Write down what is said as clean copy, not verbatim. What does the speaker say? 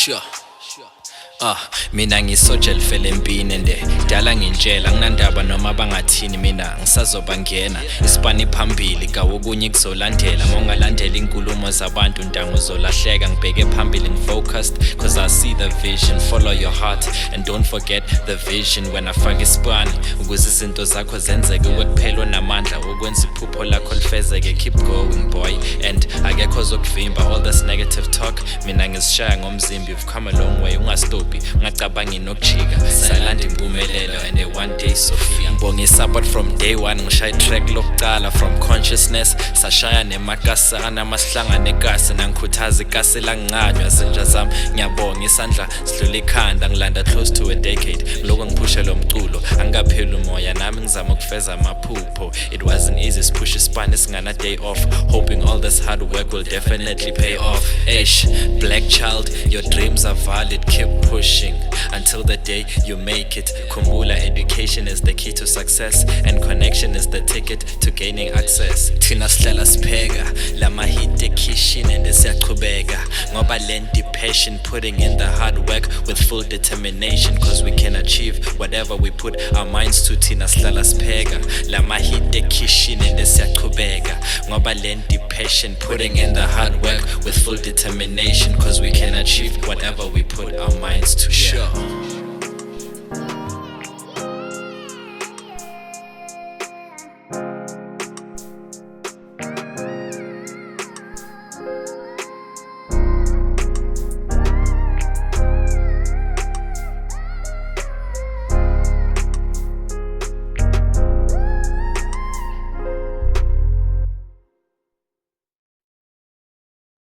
Sure. Mina ngisoja elifele empini ende dala ngintshela nginandaba noma bangathini mina ngisazoba ngena isipani phambili kawokunye kuzolandela mongalandela inkulumo zabantu ntango zolahleka ngibheke phambili ngifocused cause I see the vision. Follow your heart and don't forget the vision. When I faka isipani ukuze izinto zakho zenzeke kuphela namandla ukwenza iphupho lakho lifezeke. Keep going boy and akekho ozokuvimba all this negative talk. Mina ngizishaya ngomzimba. You've come a long way, ungastopi ungacabangi nokujika salanda impumelelo and one day sofika. Ngibonge support from day one ngishaya track lokuqala from consciousness sashaya nemakasana amasihlangane ekasi nangikhuthaza ikasi langincanywa zinja zami ngiyabonga isandla sidlula ikhanda ngilanda close to a decade ngiloko ngiphushe lo mculo angikapheli umoya nami ngizama ukufeza amaphupho. It wasn't easy siphusha isipani singana day off hoping all this hard work will definitely pay off. Black child, your dreams are valid, keep pushing until the day you make it. Khumbula education is the key to success and connection is the ticket to gaining access. Thina sihlala sipheka lama hit ekishini and siyaqhubeka ngoba lenti passion, putting in the hard work with full determination cause we can achieve whatever we put our minds to. Thina sihlala sipheka lama hit ekishini and siyaqhubeka ngoba lenti passion, putting in the hard work with full determination cause we can achieve whatever we put our minds to. Sure.